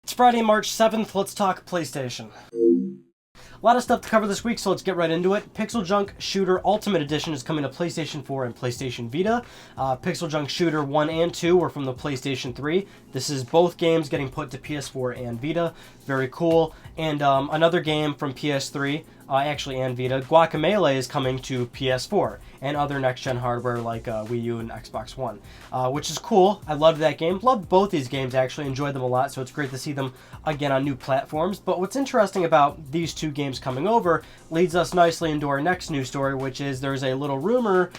It's Friday, March 7th. Let's talk PlayStation. A lot of stuff to cover this week, so let's get right into it. Pixel Junk Shooter Ultimate Edition is coming to PlayStation 4 and PlayStation Vita. Pixel Junk Shooter 1 and 2 were from the PlayStation 3. This is both games getting put to PS4 and Vita. Very cool. And another game from PS3, actually and Vita, Guacamelee, is coming to PS4 and other next-gen hardware like Wii U and Xbox One, which is cool. I loved that game. Loved both these games, actually. Enjoyed them a lot, so it's great to see them again on new platforms. But what's interesting about these two games coming over leads us nicely into our next news story, which is there's a little rumor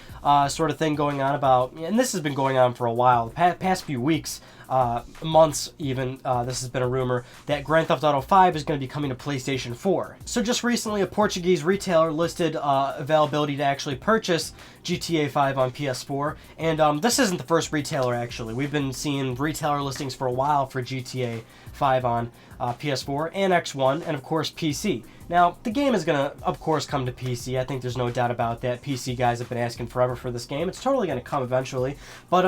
sort of thing going on about, and this has been going on for a while, the past few weeks, months even, this has been a rumor, that Grand Theft Auto 5 is going to be coming to PlayStation 4. So just recently, a Portuguese retailer listed availability to actually purchase GTA 5 on PS4, and this isn't the first retailer, actually. We've been seeing retailer listings for a while for GTA 5 on PS4 and X1, and of course PC. Now, the game is going to, of course, come to PC. I think there's no doubt about that. PC guys have been asking forever for this game. It's totally going to come eventually, but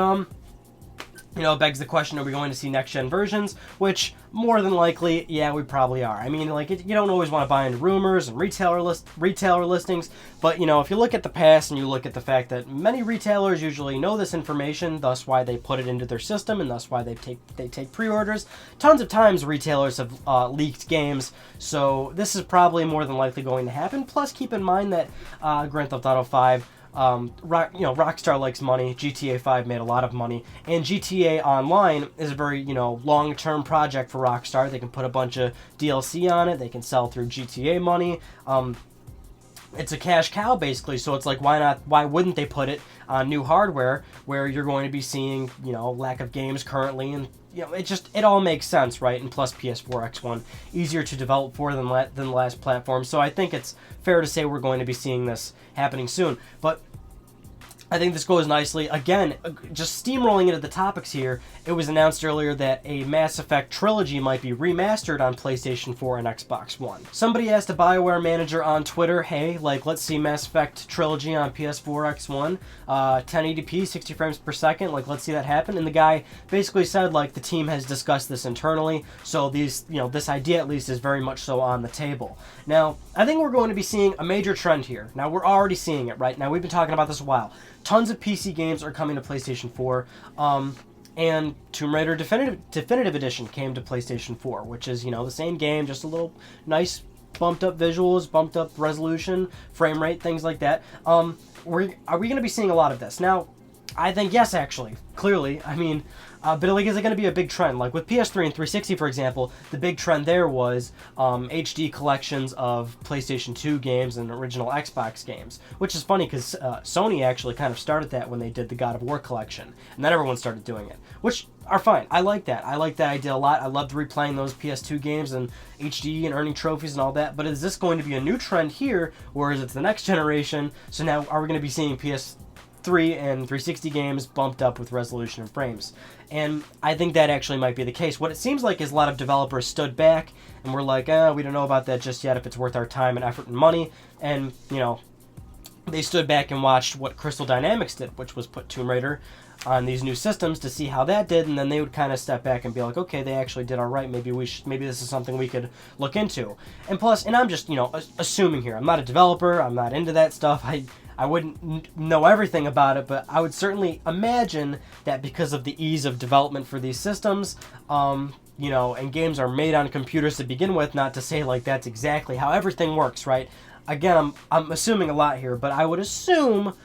you know, it begs the question, are we going to see next-gen versions? Which, more than likely, yeah, we probably are. I mean, like, you don't always want to buy into rumors and retailer listings, but, you know, if you look at the past and you look at the fact that many retailers usually know this information, thus why they put it into their system, and thus why they take pre-orders, tons of times retailers have leaked games, so this is probably more than likely going to happen. Plus, keep in mind that Grand Theft Auto 5, Rockstar likes money. GTA 5 made a lot of money, and GTA Online is a very, long-term project for Rockstar. They can put a bunch of DLC on it. They can sell through GTA money. It's a cash cow, basically, so it's like, why wouldn't they put it on new hardware where you're going to be seeing, lack of games currently, and it all makes sense, right? And plus PS4, X1, easier to develop for than the last platform. So I think it's fair to say we're going to be seeing this happening soon. But I think this goes nicely. Again, just steamrolling into the topics here, it was announced earlier that a Mass Effect Trilogy might be remastered on PlayStation 4 and Xbox One. Somebody asked a BioWare manager on Twitter, hey, let's see Mass Effect Trilogy on PS4, X1, 1080p, 60 frames per second, let's see that happen. And the guy basically said, the team has discussed this internally, so this idea at least is very much so on the table. Now, I think we're going to be seeing a major trend here. Now, we're already seeing it, right? Now, we've been talking about this a while. Tons of PC games are coming to PlayStation 4, and Tomb Raider Definitive Edition came to PlayStation 4, which is, the same game, just a little nice bumped up visuals, bumped up resolution, frame rate, things like that. Are we going to be seeing a lot of this? Now, I think yes, actually, clearly. I mean, but is it going to be a big trend? Like with PS3 and 360, for example, the big trend there was HD collections of PlayStation 2 games and original Xbox games, which is funny because Sony actually kind of started that when they did the God of War collection, and then everyone started doing it, which are fine. I like that. I like that idea a lot. I loved replaying those PS2 games and HD and earning trophies and all that, but is this going to be a new trend here, or is it the next generation? So now are we going to be seeing PS3 and 360 games bumped up with resolution and frames? And I think that actually might be the case. What it seems like is a lot of developers stood back and were like, we don't know about that just yet, if it's worth our time and effort and money. And, they stood back and watched what Crystal Dynamics did, which was put Tomb Raider on these new systems to see how that did, and then they would kind of step back and be like, okay, they actually did all right, maybe this is something we could look into. And plus, and I'm just, assuming here, I'm not a developer, I'm not into that stuff, I wouldn't know everything about it, but I would certainly imagine that because of the ease of development for these systems, and games are made on computers to begin with, not to say that's exactly how everything works, right? Again, I'm assuming a lot here, but I would assume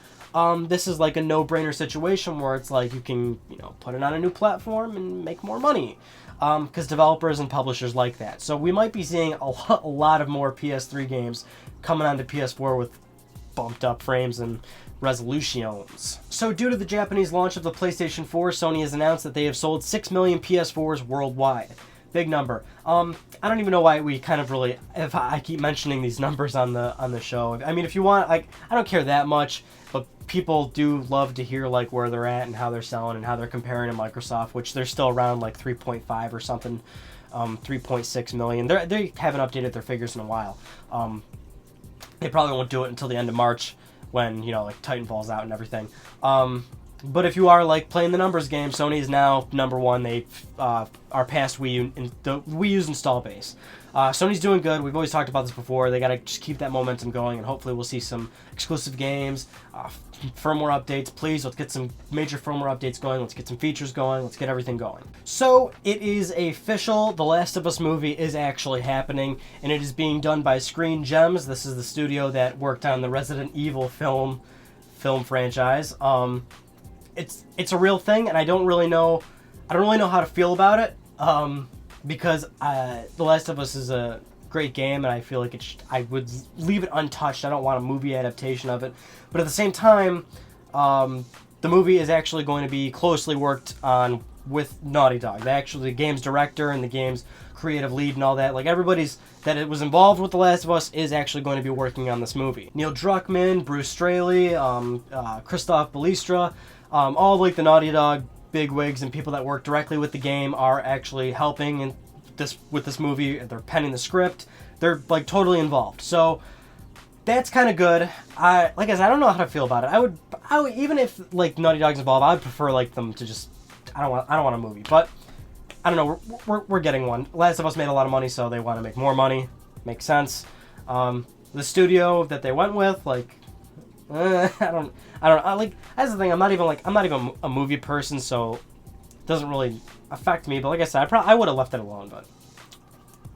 this is a no-brainer situation where it's you can, put it on a new platform and make more money. Because developers and publishers like that. So we might be seeing a lot of more PS3 coming onto PS4 with bumped up frames and resolutions. So due to the Japanese launch of the PlayStation 4, Sony has announced that they have sold 6 million PS4s worldwide. Big number. I don't even know why we kind of really, if I keep mentioning these numbers on the show. I mean, if you want, I don't care that much, but people do love to hear where they're at and how they're selling and how they're comparing to Microsoft, which they're still around 3.5 or something, 3.6 million. They haven't updated their figures in a while. They probably won't do it until the end of March when Titanfall's out and everything. But if you are like playing the numbers game, Sony is now number one. They are past Wii U in the Wii U's install base. Sony's doing good. We've always talked about this before. They got to just keep that momentum going, and hopefully we'll see some exclusive games, firmware updates. Please, let's get some major firmware updates going. Let's get some features going. Let's get everything going. So it is official. The Last of Us movie is actually happening, and it is being done by Screen Gems. This is the studio that worked on the Resident Evil film franchise. It's a real thing, and I don't really know how to feel about it. Because The Last of Us is a great game, and I feel like I would leave it untouched. I don't want a movie adaptation of it. But at the same time, the movie is actually going to be closely worked on with Naughty Dog. The game's director and the game's creative lead and all that. Like, everybody's that it was involved with The Last of Us is actually going to be working on this movie. Neil Druckmann, Bruce Straley, Christoph Balestra, all like the Naughty Dog bigwigs and people that work directly with the game are actually helping with this movie. They're penning the script. They're like totally involved. So that's kind of good. I don't know how to feel about it. I would even if like Naughty Dog's involved, I would prefer like them to just I don't want a movie, but I don't know. We're getting one. Last of Us made a lot of money, so they want to make more money. Makes sense. The studio that they went with, like. I don't like. That's the thing. I'm not even a movie person, so it doesn't really affect me. But like I said, I would have left it alone. But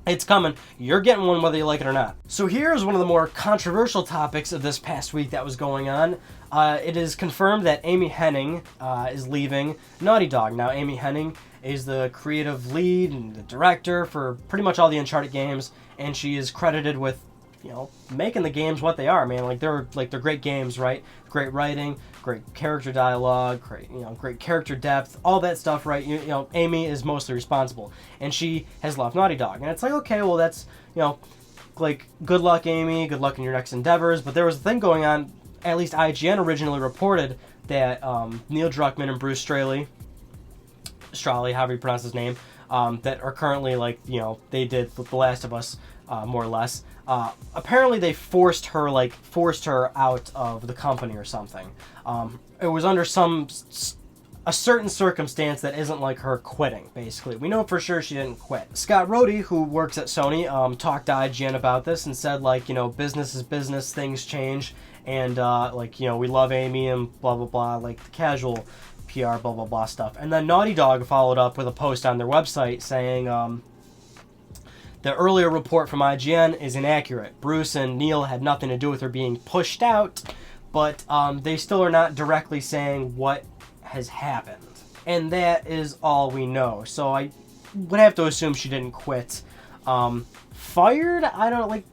it's coming. You're getting one whether you like it or not. So here's one of the more controversial topics of this past week that was going on. It is confirmed that Amy Hennig is leaving Naughty Dog. Now, Amy Hennig is the creative lead and the director for pretty much all the Uncharted games, and she is credited with making the games what they are, man. Like they're great games, right? Great writing, great character dialogue, great character depth, all that stuff, right? Amy is mostly responsible, and she has left Naughty Dog, and it's like, okay, well, that's like good luck, Amy. Good luck in your next endeavors. But there was a thing going on. At least IGN originally reported that Neil Druckmann and Bruce Straley, however you pronounce his name, that are currently they did The Last of Us, more or less. Apparently they forced her out of the company or something. It was under a certain circumstance that isn't like her quitting, basically. We know for sure she didn't quit. Scott Rhodey, who works at Sony, talked to IGN about this and said, business is business, things change, and, we love Amy and blah, blah, blah, like the casual PR, blah, blah, blah stuff. And then Naughty Dog followed up with a post on their website saying, the earlier report from IGN is inaccurate. Bruce and Neil had nothing to do with her being pushed out, but they still are not directly saying what has happened. And that is all we know. So I would have to assume she didn't quit. Fired? I don't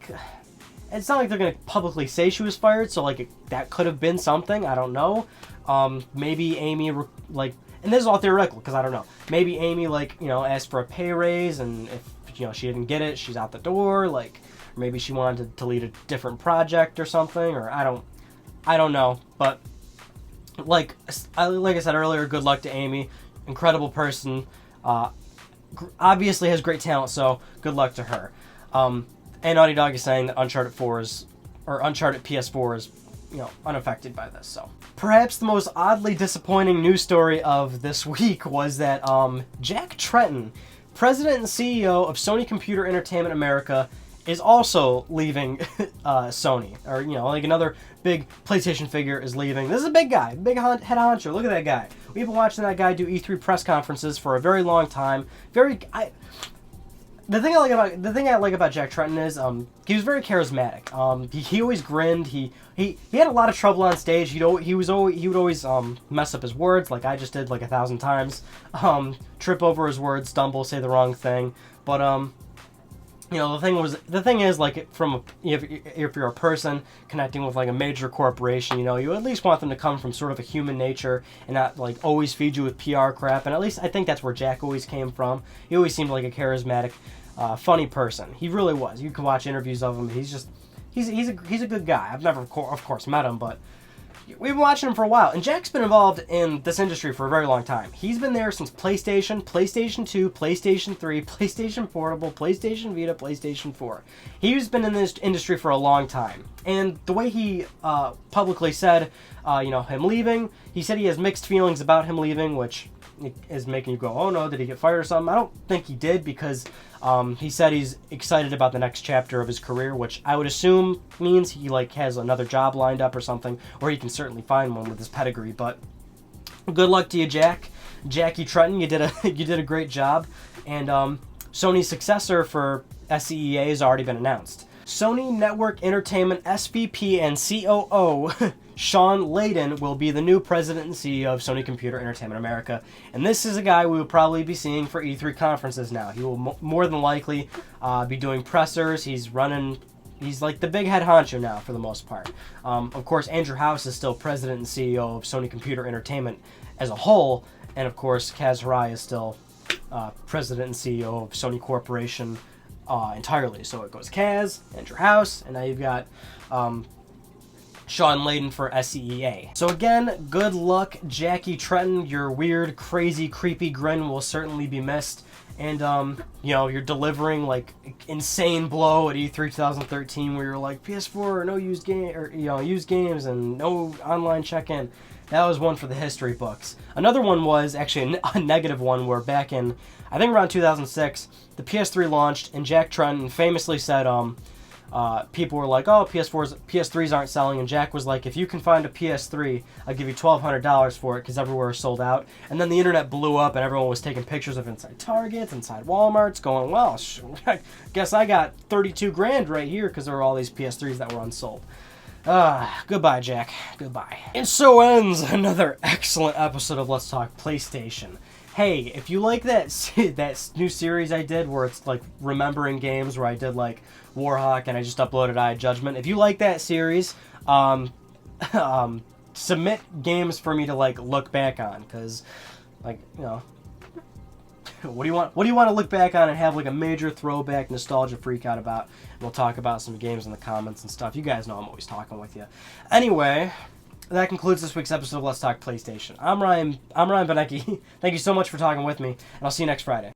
it's not like they're going to publicly say she was fired, so that could have been something. I don't know. Maybe Amy, and this is all theoretical because I don't know. Maybe Amy, asked for a pay raise, and if she didn't get it, she's out the door, or maybe she wanted to lead a different project or something, or I don't know, but like I said earlier, good luck to Amy, incredible person, obviously has great talent, so good luck to her. And Naughty Dog is saying that Uncharted PS4 is unaffected by this. So perhaps the most oddly disappointing news story of this week was that Jack Tretton, President and CEO of Sony Computer Entertainment America, is also leaving Sony. Or, another big PlayStation figure is leaving. This is a big guy, big head honcho. Look at that guy. We've been watching that guy do E3 press conferences for a very long time. The thing I like about Jack Tretton is he was very charismatic. He always grinned. He had a lot of trouble on stage. He would always mess up his words, like I just did 1,000 times. Trip over his words, stumble, say the wrong thing. But the thing is if you're a person connecting with a major corporation, you at least want them to come from sort of a human nature and not always feed you with PR crap. And at least I think that's where Jack always came from. He always seemed like a charismatic, funny person. He really was. You can watch interviews of him. He's a good guy. I've never, of course, met him, but we've been watching him for a while, and Jack's been involved in this industry for a very long time. He's been there since PlayStation, PlayStation 2, PlayStation 3, PlayStation Portable, PlayStation Vita, PlayStation 4. He's been in this industry for a long time. And the way he publicly said, him leaving, he said he has mixed feelings about him leaving, which is making you go, oh no, did he get fired or something? I don't think he did, because he said he's excited about the next chapter of his career, which I would assume means he has another job lined up or something, or he can certainly find one with his pedigree. But good luck to you, Jackie Tretton. You did a great job, and Sony's successor for SCEA has already been announced. Sony Network Entertainment SVP and COO Shawn Layden will be the new president and CEO of Sony Computer Entertainment America. And this is a guy we will probably be seeing for E3 conferences now. He will more than likely be doing pressers. He's like the big head honcho now for the most part. Of course, Andrew House is still president and CEO of Sony Computer Entertainment as a whole. And of course, Kaz Hirai is still president and CEO of Sony Corporation entirely. So it goes Kaz, Andrew House, and now you've got Shawn Layden for SCEA. So again, good luck, Jackie Tretton. Your weird, crazy, creepy grin will certainly be missed. And, you're delivering, like, insane blow at E3 2013 where you're like, PS4, no used game, or, used games and no online check-in. That was one for the history books. Another one was actually a negative one where back in, I think around 2006, the PS3 launched, and Jack Tretton famously said, people were like, oh, PS3s aren't selling, and Jack was like, if you can find a PS3, I'll give you $1,200 for it, because everywhere is sold out. And then the internet blew up, and everyone was taking pictures of inside Targets, inside Walmarts, going, well, I guess I got 32 grand right here, because there were all these PS3s that were unsold. Goodbye, Jack. Goodbye. And so ends another excellent episode of Let's Talk PlayStation. Hey, if you like that new series I did where it's like remembering games, where I did like Warhawk and I just uploaded Eye of Judgment, if you like that series, submit games for me to like look back on, because like, what do you want to look back on and have like a major throwback nostalgia freak out about? We'll talk about some games in the comments and stuff. You guys know I'm always talking with you. Anyway, that concludes this week's episode of Let's Talk PlayStation. I'm Ryan Benecki. Thank you so much for talking with me, and I'll see you next Friday.